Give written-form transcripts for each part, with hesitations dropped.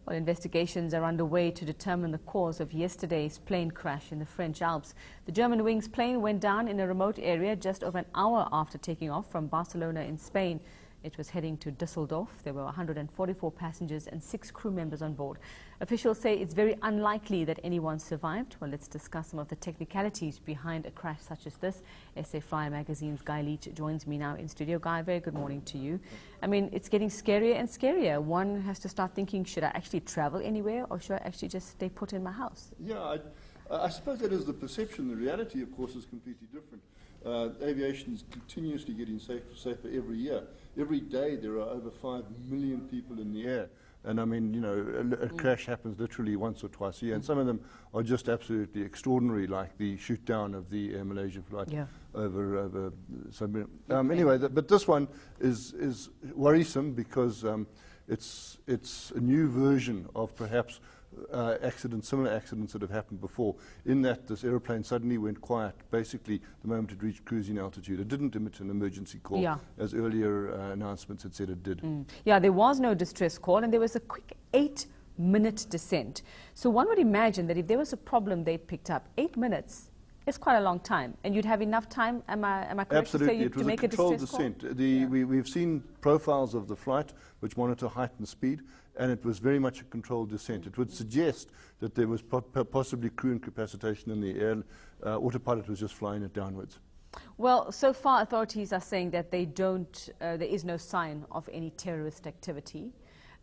Well, investigations are underway to determine the cause of yesterday's plane crash in the French Alps. The Germanwings plane went down in a remote area just over an hour after taking off from Barcelona in Spain. It was heading to Düsseldorf. There were 144 passengers and 6 crew members on board. Officials say it's very unlikely that anyone survived. Well, let's discuss some of the technicalities behind a crash such as this. SA Flyer Magazine's Guy Leach joins me now in studio. Guy, very good morning to you. I mean, it's getting scarier and scarier. One has to start thinking, should I actually travel anywhere or should I actually just stay put in my house? Yeah, I suppose that is the perception. The reality, of course, is completely different. Aviation is continuously getting safer every year. Every day there are over 5 million people in the air. And I mean, you know, a crash happens literally once or twice a year. And some of them are just absolutely extraordinary, like the shoot down of the Air Malaysia flight over Sabine. Anyway, but this one is worrisome because it's a new version of perhaps similar accidents that have happened before, in that this aeroplane suddenly went quiet basically the moment it reached cruising altitude. It didn't emit an emergency call, as earlier announcements had said it did. Yeah, there was no distress call and there was a quick 8-minute descent. So one would imagine that if there was a problem they'd picked up, 8 minutes is quite a long time, and you'd have enough time, am I correct Absolutely. to say, to make a controlled distress descent. call? We've seen profiles of the flight which monitor height and speed, and it was very much a controlled descent. It would suggest that there was possibly crew incapacitation in the air. Autopilot was just flying it downwards. Well, so far authorities are saying that they don't, there is no sign of any terrorist activity.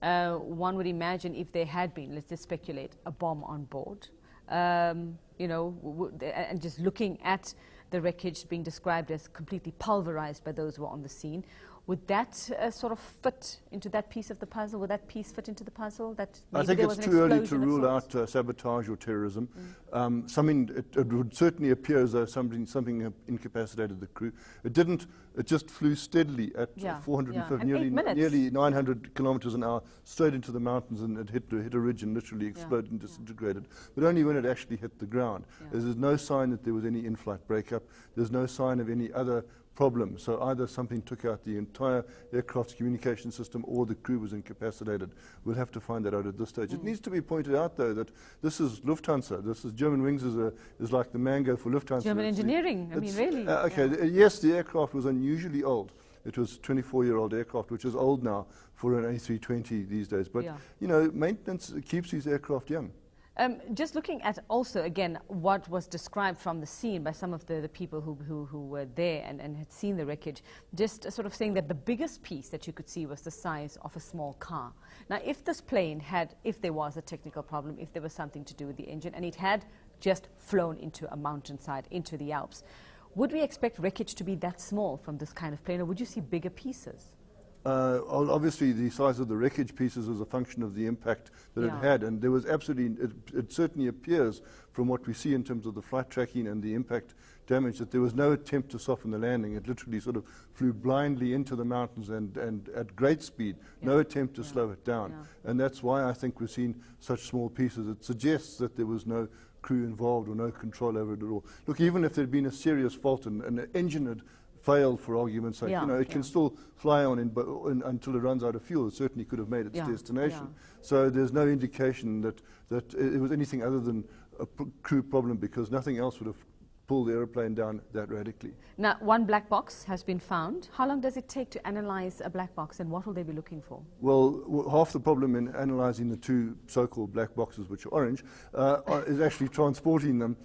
One would imagine if there had been, let's just speculate, a bomb on board. You know, and just looking at the wreckage being described as completely pulverized by those who were on the scene, would that sort of fit into that piece of the puzzle? Would that piece fit into the puzzle? That I think it's too early to rule out sabotage or terrorism. It would certainly appear as though something incapacitated the crew. It didn't. It just flew steadily at 450, nearly 900 kilometers an hour, straight into the mountains, and it hit a ridge and literally exploded and disintegrated. But only when it actually hit the ground. There's no sign that there was any in-flight breakup. There's no sign of any other problem. So either something took out the entire aircraft's communication system or the crew was incapacitated. We'll have to find that out at this stage. It needs to be pointed out, though, that this is Lufthansa. This is Germanwings is like the mango for Lufthansa. German engineering, I mean, really. Yes, the aircraft was unusually old. It was a 24-year-old aircraft, which is old now for an A320 these days. But, you know, maintenance keeps these aircraft young. Just looking at also, again, what was described from the scene by some of the people who were there and had seen the wreckage, just sort of saying that the biggest piece that you could see was the size of a small car. Now, if this plane had, if there was a technical problem, if there was something to do with the engine, and it had just flown into a mountainside, into the Alps, would we expect wreckage to be that small from this kind of plane, or would you see bigger pieces? Obviously, the size of the wreckage pieces was a function of the impact that it had, and there was absolutely, it certainly appears from what we see in terms of the flight tracking and the impact damage, that there was no attempt to soften the landing. It literally sort of flew blindly into the mountains and at great speed, no attempt to slow it down. And that's why I think we've seen such small pieces. It suggests that there was no crew involved or no control over it at all. Look, even if there had been a serious fault and an engine had failed, for argument's sake, you know, it can still fly on until it runs out of fuel. It certainly could have made its destination. So there's no indication that it was anything other than a crew problem, because nothing else would have pulled the aeroplane down that radically. Now, one black box has been found. How long does it take to analyze a black box, and what will they be looking for? Well, half the problem in analyzing the two so-called black boxes, which are orange, is actually transporting them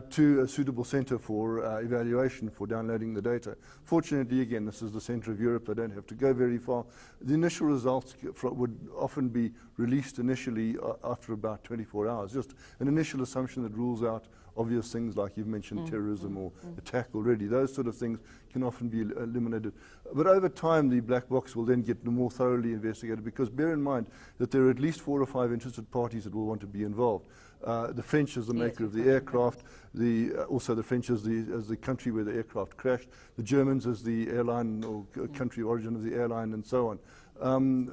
to a suitable center for evaluation, for downloading the data. Fortunately, again, this is the center of Europe. They don't have to go very far. The initial results would often be released initially after about 24 hours. Just an initial assumption that rules out obvious things like you've mentioned, terrorism or attack already. Those sort of things can often be eliminated. But over time, the black box will then get more thoroughly investigated, because bear in mind that there are at least 4 or 5 interested parties that will want to be involved. The French as the maker of the aircraft, also the French as the country where the aircraft crashed, the Germans as the airline or country origin of the airline, and so on.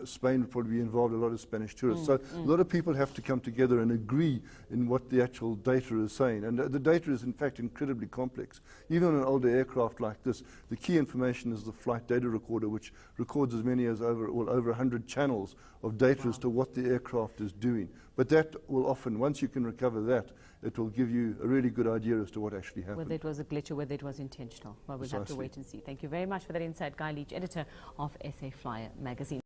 Spain would probably be involved, a lot of Spanish tourists. So a lot of people have to come together and agree in what the actual data is saying. And the data is, in fact, incredibly complex. Even on an older aircraft like this, the key information is the flight data recorder, which records as many as over 100 channels of data as to what the aircraft is doing. But that will often, once you can recover that, it will give you a really good idea as to what actually happened. Whether it was a glitch or whether it was intentional. Well, we'll have to wait and see. Thank you very much for that insight, Guy Leach, editor of SA Flyer magazine.